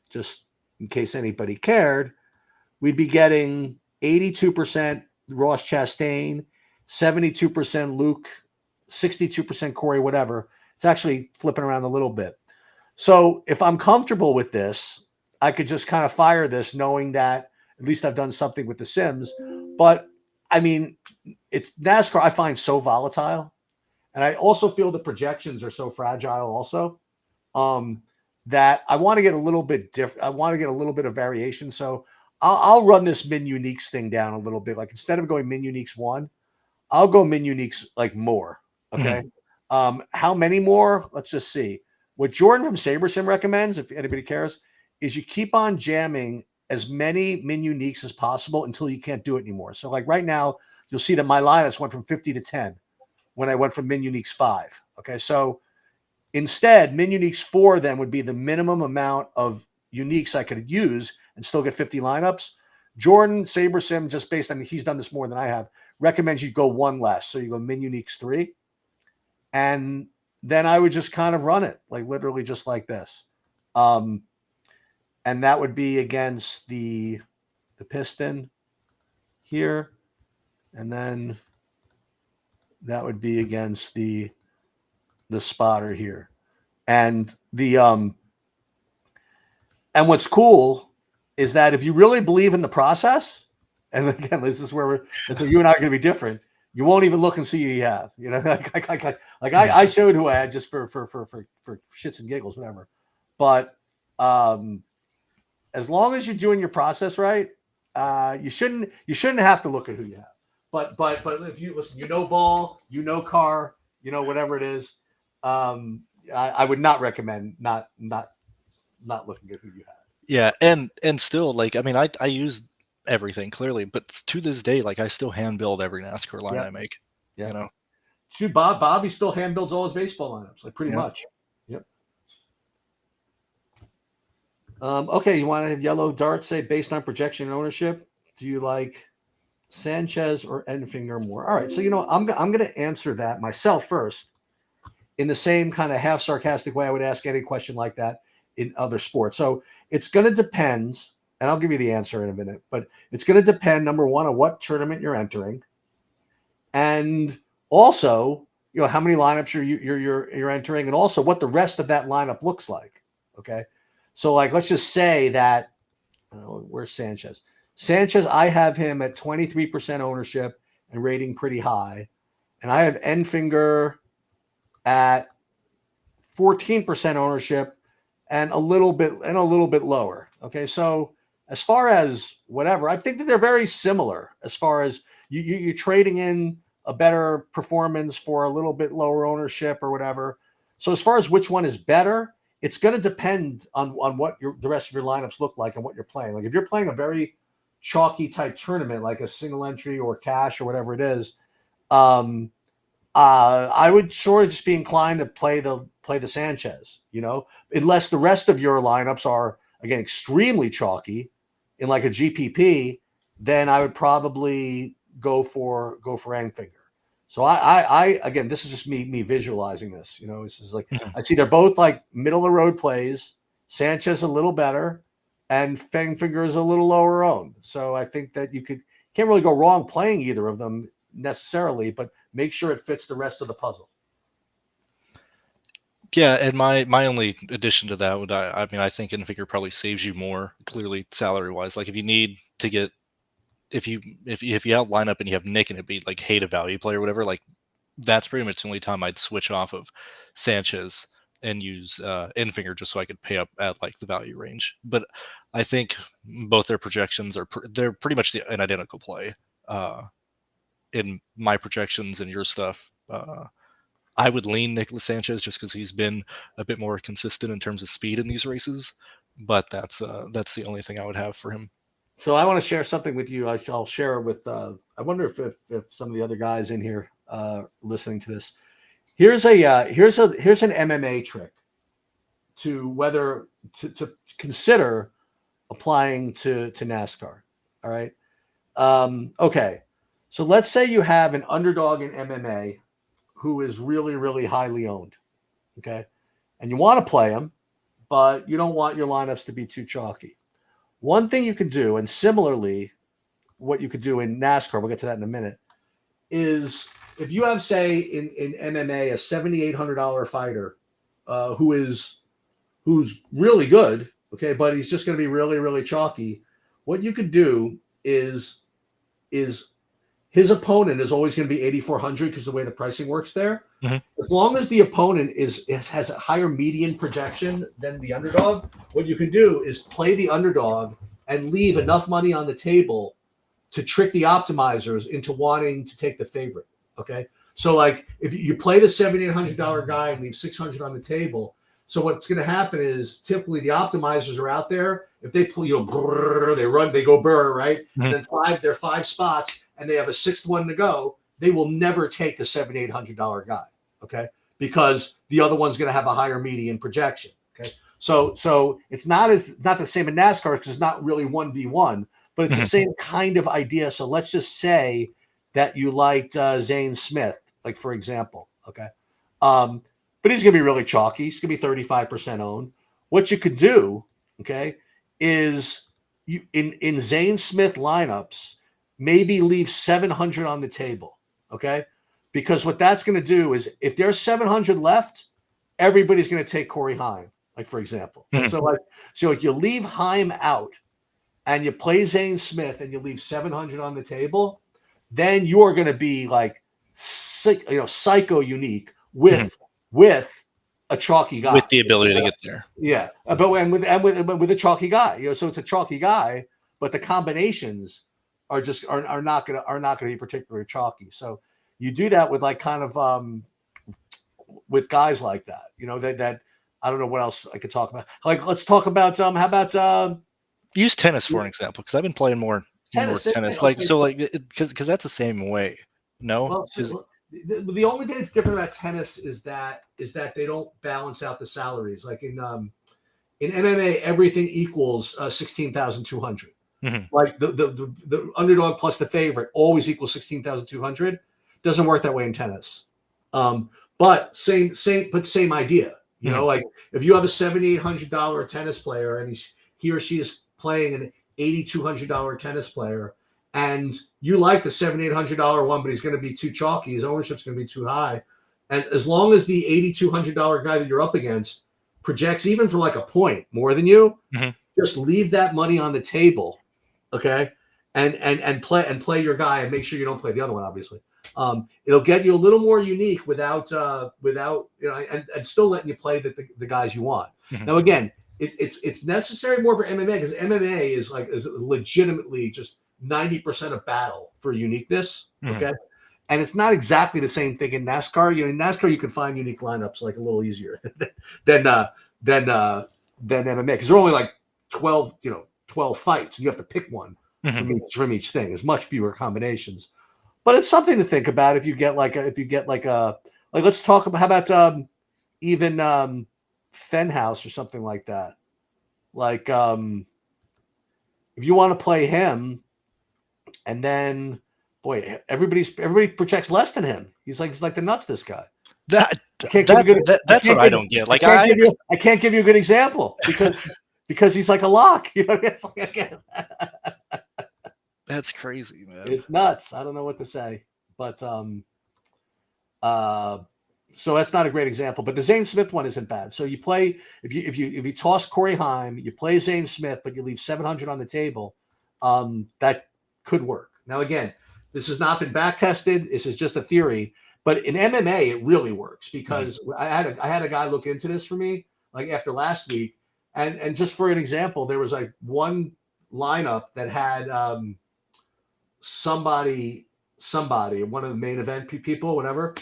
Speaker 2: just in case anybody cared, we'd be getting 82% Ross Chastain, 72% Luke, 62% Corey, whatever. It's actually flipping around a little bit. So if I'm comfortable with this, I could just kind of fire this knowing that at least I've done something with the sims. But I mean, it's NASCAR I find so volatile. And I also feel the projections are so fragile also, that I want to get a little bit different. I want to get a little bit of variation. So I'll run this min uniques thing down a little bit. Like instead of going min uniques 1, I'll go min uniques like more. Okay. How many more? Let's just see. What Jordan from SaberSim recommends, if anybody cares, is you keep on jamming as many min uniques as possible until you can't do it anymore. So like right now, you'll see that my lineups went from 50 to 10 when I went from min uniques 5. Okay. So instead, min uniques 4 then would be the minimum amount of uniques I could use and still get 50 lineups. Jordan SaberSim, just based on he's done this more than I have, recommends you go one less. So you go min uniques 3, and then I would just kind of run it like literally just like this. And that would be against the piston here, and then that would be against the spotter here. And and what's cool is that if you really believe in the process, and again, this is where you and I are going to be different. You won't even look and see who you have. You know, like I showed who I had just for shits and giggles, whatever. But as long as you're doing your process right, you shouldn't have to look at who you have. But if you listen, you know ball, you know car, you know whatever it is, I would not recommend not looking at who you have.
Speaker 1: Yeah, and still, like, I mean, I use everything clearly, but to this day, like, I still hand build every NASCAR line I make.
Speaker 2: Yeah.
Speaker 1: You know,
Speaker 2: shoot, Bobby still hand builds all his baseball lineups, like pretty much. Yep. Okay, you want to have Yellow Dart say based on projection and ownership? Do you like Sanchez or Enfinger more? All right, so I'm going to answer that myself first, in the same kind of half sarcastic way I would ask any question like that in other sports. So it's going to depend, and I'll give you the answer in a minute, but it's going to depend, number one, on what tournament you're entering, and also, how many lineups you're entering, and also what the rest of that lineup looks like. Okay, so like let's just say that where's Sanchez? Sanchez, I have him at 23% ownership and rating pretty high, and I have Enfinger at 14% ownership and a little bit lower. Okay, so as far as whatever, I think that they're very similar as far as you're trading in a better performance for a little bit lower ownership or whatever. So as far as which one is better, it's going to depend on what the rest of your lineups look like and what you're playing. Like if you're playing a very chalky type tournament, like a single entry or cash or whatever it is, I would sort of just be inclined to play the Sanchez, unless the rest of your lineups are again extremely chalky in like a GPP, then I would probably go for Enfinger. So I again, this is just me visualizing this. This is like I see they're both like middle of the road plays. Sanchez a little better, and Enfinger is a little lower owned. So I think that you can't really go wrong playing either of them necessarily, but make sure it fits the rest of the puzzle.
Speaker 1: Yeah, and my only addition to that would I think Enfinger probably saves you more clearly salary wise. Like if you need to get if you outline up and you have Nick and it be like hate a value play or whatever, like that's pretty much the only time I'd switch off of Sanchez and use Enfinger just so I could pay up at like the value range. But I think both their projections they're pretty much an identical play. In my projections and your stuff, I would lean Nicholas Sanchez just because he's been a bit more consistent in terms of speed in these races. But that's the only thing I would have for him.
Speaker 2: So I want to share something with you. I'll share it with. I wonder if some of the other guys in here listening to this. Here's an MMA trick to whether to consider applying to NASCAR. All right. Okay. So let's say you have an underdog in MMA who is really, really highly owned. Okay. And you want to play him, but you don't want your lineups to be too chalky. One thing you could do, and similarly, what you could do in NASCAR, we'll get to that in a minute, is if you have, say, in MMA, a $7,800 fighter who's really good, okay, but he's just going to be really, really chalky, what you could do is his opponent is always going to be 8,400 because the way the pricing works there. Mm-hmm. As long as the opponent has a higher median projection than the underdog, what you can do is play the underdog and leave enough money on the table to trick the optimizers into wanting to take the favorite. Okay, so like if you play the $7,800 guy and leave 600 on the table, so what's going to happen is typically the optimizers are out there. If they pull, they go burr, right? Mm-hmm. And then there are 5 spots, and they have a 6th one to go. They will never take the $7,800 guy, okay? Because the other one's going to have a higher median projection, okay? So it's not the same in NASCAR because it's not really 1v1, but it's the
Speaker 1: Mhm.
Speaker 2: same kind of idea. So let's just say that you liked Zane Smith, like for example, okay? But he's going to be really chalky. He's going to be 35% owned. What you could do, okay, is you in Zane Smith lineups, maybe leave 700 on the table, okay? Because what that's going to do is if there's 700 left, everybody's going to take Corey Heim, like for example.
Speaker 1: Mhm.
Speaker 2: So you leave Heim out and you play Zane Smith and you leave 700 on the table, then you're going to be like psycho unique
Speaker 1: Mhm.
Speaker 2: with a chalky guy.
Speaker 1: With the ability to get there.
Speaker 2: Yeah, but with a chalky guy, so it's a chalky guy, but the combinations are not gonna be particularly chalky. So you do that with like kind of with guys like that, that I don't know what else I could talk about. Like let's talk about how about
Speaker 1: Use tennis for an example, because I've been playing more
Speaker 2: tennis.
Speaker 1: tennis.
Speaker 2: Okay, so,
Speaker 1: Because that's the same way. No,
Speaker 2: well, the only thing that's different about tennis is that they don't balance out the salaries. Like in MMA, everything equals 16,200.
Speaker 1: Mhm.
Speaker 2: Like the underdog plus the favorite always equals 16,200. Doesn't work that way in tennis. But same idea.
Speaker 1: Mhm.
Speaker 2: Like if you have a $7,800 tennis player and he or she is playing an $8,200 tennis player, and you like the $7,800 one, but he's going to be too chalky. His ownership's going to be too high. And as long as the $8,200 guy that you're up against projects even for like a point more than you,
Speaker 1: Mhm.
Speaker 2: just leave that money on the table, okay, and play your guy and make sure you don't play the other one. Obviously, it'll get you a little more unique without and still letting you play the guys you want.
Speaker 1: Mhm.
Speaker 2: Now again, it's necessary more for MMA because MMA is legitimately just 90% of battle for uniqueness.
Speaker 1: Mhm.
Speaker 2: Okay. And it's not exactly the same thing in NASCAR. In NASCAR, you can find unique lineups like a little easier than than MMA because they're only like 12 fights, and you have to pick one
Speaker 1: Mhm.
Speaker 2: from each thing. There's much fewer combinations, but it's something to think about if you get like let's talk about how about even Fenhouse or something like that. Like if you want to play him, and then boy, everybody projects less than him. He's like the nuts. This guy.
Speaker 1: That
Speaker 2: I can't give you good.
Speaker 1: that's what I don't get. Like
Speaker 2: I can't give you a good example because he's like a lock. It's like I can't.
Speaker 1: that's crazy, man.
Speaker 2: It's nuts. I don't know what to say, but uh, so that's not a great example. But the Zane Smith one isn't bad. So you play if you toss Corey Heim, you play Zane Smith, but you leave 700 on the table. That could work. Now again, this has not been back tested. This is just a theory. But in MMA, it really works because I had a guy look into this for me like after last week, and just for an example, there was like one lineup that had somebody, one of the main event people, whatever,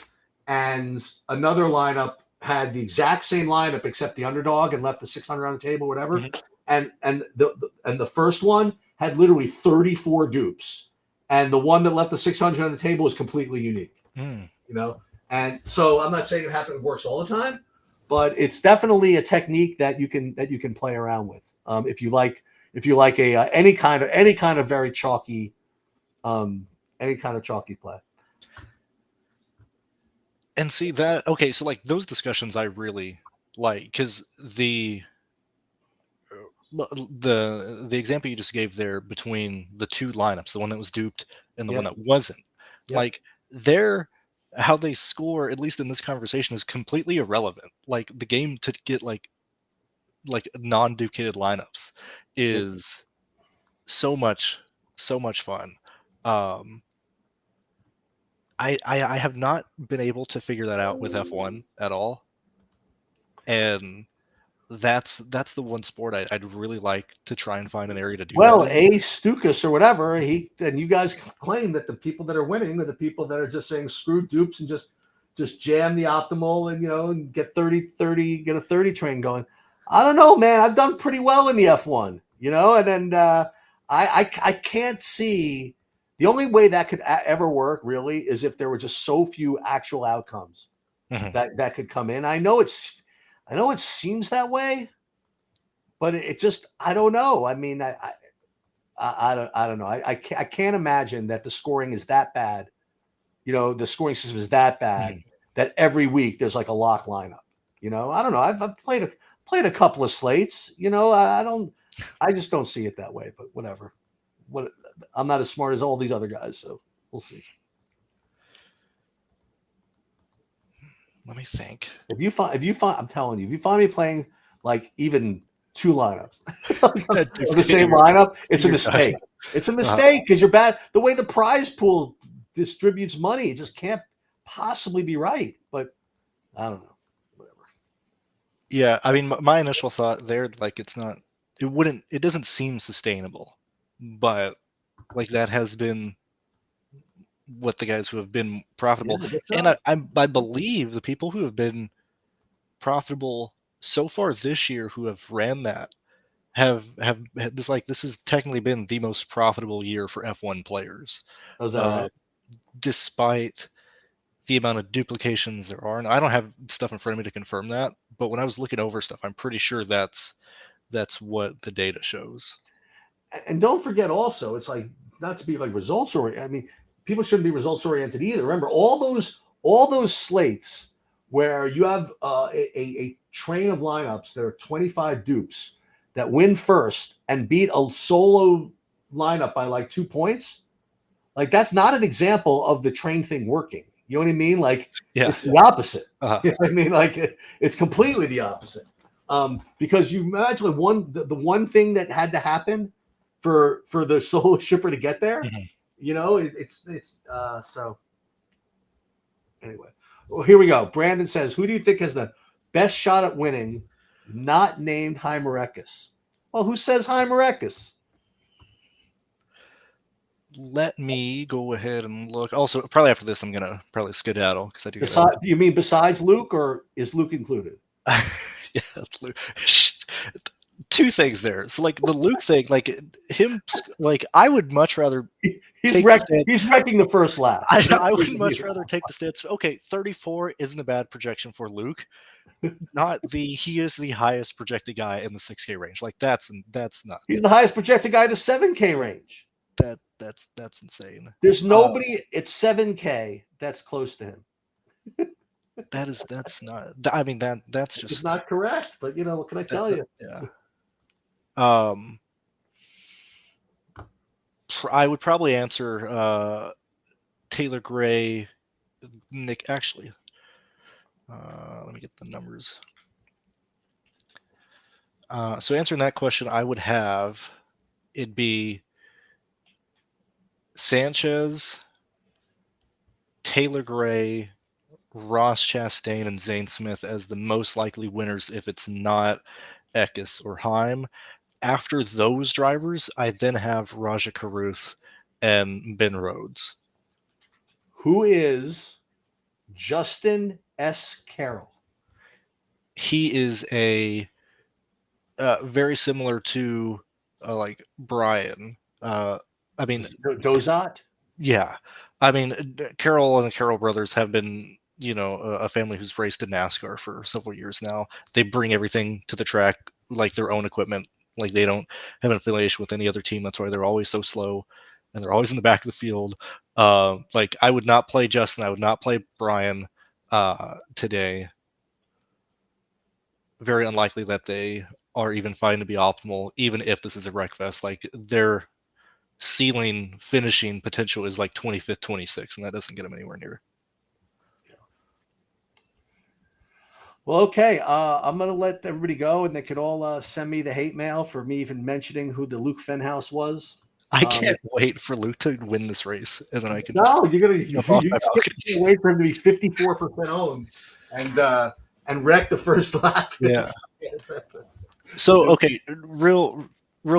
Speaker 2: and another lineup had the exact same lineup except the underdog and left the 600 on the table, whatever.
Speaker 1: Mhm.
Speaker 2: And the first one had literally 34 dupes, and the one that left the 600 on the table was completely unique.
Speaker 1: Mm.
Speaker 2: And so I'm not saying it works all the time, but it's definitely a technique that you can play around with if you like a any kind of very chalky any kind of chalky play.
Speaker 1: And see that okay, so like those discussions I really like because the example you just gave there between the two lineups, the one that was duped and the one
Speaker 2: Yep.
Speaker 1: that wasn't,
Speaker 2: Yep.
Speaker 1: like their how they score, at least in this conversation, is completely irrelevant. Like the game to get like non-ducated lineups is so much fun. Um, I have not been able to figure that out with F1 at all, and that's the one sport I'd really like to try and find an area to do
Speaker 2: Well,
Speaker 1: that in.
Speaker 2: A Stukas or whatever, and you guys claim that the people that are winning are the people that are just saying screw dupes and just jam the optimal and get 30, get a 30 train going. I don't know, man. I've done pretty well in the F1, and then I can't see the only way that could ever work really is if there were just so few actual outcomes
Speaker 1: Mhm.
Speaker 2: that could come in. I know it seems that way, but it just I don't know. I mean, I don't know. I can't imagine that the scoring is that bad. The scoring system is that bad that every week there's like a lock lineup. I don't know. I've played a couple of slates. I just don't see it that way. But whatever. I'm not as smart as all these other guys, so we'll see.
Speaker 1: Let me think.
Speaker 2: If you find, I'm telling you, if you find me playing like even two lineups of the same lineup, it's a mistake. It's a mistake because you're bad. The way the prize pool distributes money, it just can't possibly be right. But I don't know. Whatever.
Speaker 1: Yeah, I mean, my initial thought there, like, it doesn't seem sustainable, but like that has been what the guys who have been profitable, and I believe the people who have been profitable so far this year who have ran that have this has technically been the most profitable year for F1 players.
Speaker 2: Oh, is that right?
Speaker 1: Despite the amount of duplications there are, and I don't have stuff in front of me to confirm that, but when I was looking over stuff, I'm pretty sure that's what the data shows.
Speaker 2: And don't forget also, it's like not to be like results oriented. I mean, people shouldn't be results oriented either. Remember all those slates where you have a train of lineups that are 25 dupes that win first and beat a solo lineup by like 2 points. Like that's not an example of the train thing working. You know what I mean? Like it's the opposite. You know what I mean? Like it's completely the opposite. Because you imagine the one thing that had to happen for the solo shipper to get there, it's so anyway. Well, here we go. Brandon says, who do you think has the best shot at winning? Not named Heimerekis. Well, who says Heimerekis?
Speaker 1: Let me go ahead and look. Also, probably after this, I'm gonna probably skedaddle because I do.
Speaker 2: You mean besides Luke, or is Luke included?
Speaker 1: Yeah, Luke. Two things there. So, like the Luke thing, like him, like I would much rather.
Speaker 2: He's wrecking the first lap.
Speaker 1: I would much rather take the stance. Okay, 34 isn't a bad projection for Luke. He is the highest projected guy in the 6K range. Like that's nuts.
Speaker 2: He's the highest projected guy in the 7K range.
Speaker 1: That's insane.
Speaker 2: There's nobody at 7K that's close to him.
Speaker 1: That's not. I mean that's just
Speaker 2: it's not correct. But what can I tell you?
Speaker 1: Yeah. I would probably answer Taylor Gray, Nick. Actually, let me get the numbers. So answering that question, I would have it'd be Sanchez, Taylor Gray, Ross Chastain, and Zane Smith as the most likely winners if it's not Eckes or Heim. After those drivers, I then have Raja Carruth and Ben Rhodes.
Speaker 2: Who is Justin S. Carroll?
Speaker 1: He is a very similar to like Brian. I mean,
Speaker 2: Dozat?
Speaker 1: Yeah. I mean, Carroll and the Carroll brothers have been, a family who's raced in NASCAR for several years now. They bring everything to the track, like their own equipment. Like they don't have an affiliation with any other team. That's why they're always so slow, and they're always in the back of the field. Like I would not play Justin. I would not play Brian today. Very unlikely that they are even fighting to be optimal, even if this is a wreck fest. Like their ceiling finishing potential is like 25th, 26th, and that doesn't get them anywhere near.
Speaker 2: Well, okay. I'm going to let everybody go, and they could all send me the hate mail for me even mentioning who the Luke Fenhouse was.
Speaker 1: I can't wait for Luke to win this race, and then I can.
Speaker 2: No, you're going to wait for him to be 54% owned and wreck the first lap.
Speaker 1: Yeah. So, okay, real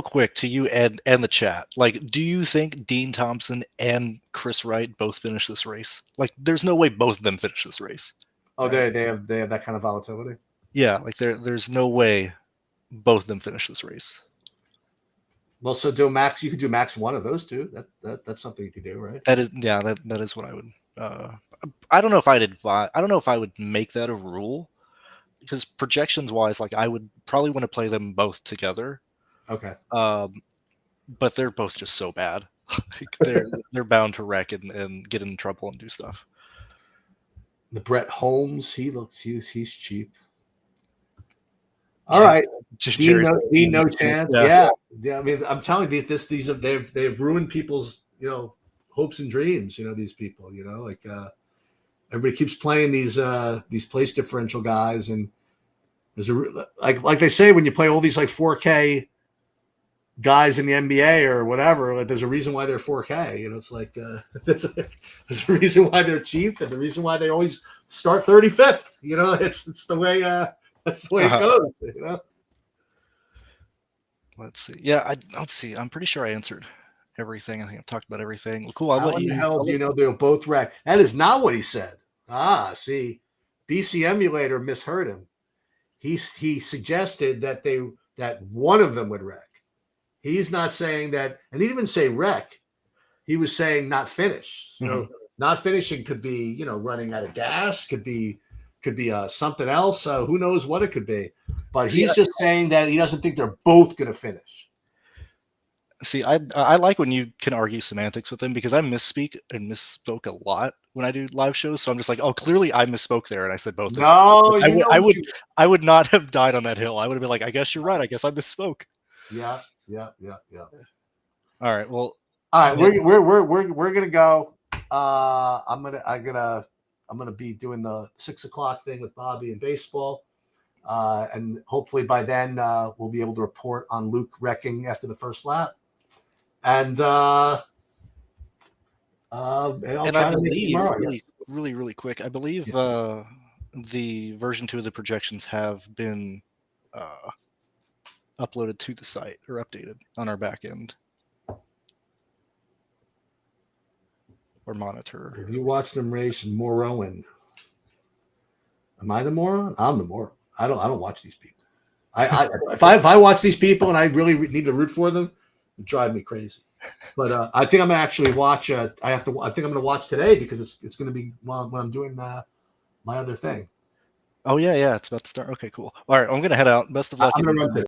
Speaker 1: quick to you and the chat. Like, do you think Dean Thompson and Chris Wright both finish this race? Like, there's no way both of them finish this race.
Speaker 2: Oh, right? they have that kind of volatility.
Speaker 1: Yeah, like there's no way both of them finish this race.
Speaker 2: Well, so you could do max one of those two. That's something you could do, right?
Speaker 1: That is what I would. I don't know if I'd advise. I don't know if I would make that a rule, because projections wise, like I would probably want to play them both together.
Speaker 2: Okay.
Speaker 1: but they're both just so bad. Like they're bound to wreck and get in trouble and do stuff.
Speaker 2: The Brett Holmes, he's cheap. All right, Dean, no chance. Yeah. I mean, I'm telling you, they've ruined people's hopes and dreams. These people. Like everybody keeps playing these place differential guys, and there's like they say when you play all these like 4K guys in the NBA or whatever, like there's a reason why they're 4K. It's like there's a reason why they're cheap, and the reason why they always start 35th. It's the way. That's the way it goes.
Speaker 1: Let's see. Yeah, let's see. I'm pretty sure I answered everything. I think I've talked about everything. Well, cool.
Speaker 2: How in the hell do you know they'll both wreck? That is not what he said. See, BC Emulator misheard him. He suggested that one of them would wreck. He's not saying that, and he didn't even say wreck. He was saying not finish. So not finishing could be, running out of gas, could be something else. Who knows what it could be? But he's just saying that he doesn't think they're both going to finish.
Speaker 1: See, I like when you can argue semantics with him, because I misspeak and misspoke a lot when I do live shows. So I'm just like, oh, clearly I misspoke there, and I said both.
Speaker 2: No,
Speaker 1: I would not have died on that hill. I would have been like, I guess you're right. I guess I misspoke.
Speaker 2: Yeah.
Speaker 1: All right. Well.
Speaker 2: All right. We're gonna go. I'm gonna be doing the 6 o'clock thing with Bobby and baseball, and hopefully by then we'll be able to report on Luke wrecking after the first lap. And I'll try to make it tomorrow.
Speaker 1: Really quick. I believe the version 2 of the projections have been uploaded to the site or updated on our back end. Or monitor.
Speaker 2: If you watch them race Morowan, am I the moron? I'm the moron. I don't watch these people. If I watch these people and I really need to root for them, it drive me crazy. But I think I'm gonna actually watch. I think I'm gonna watch today because it's gonna be when I'm doing my other thing.
Speaker 1: Oh yeah, it's about to start. Okay, cool. All right, I'm gonna head out. Best of luck.
Speaker 2: I'm gonna run today.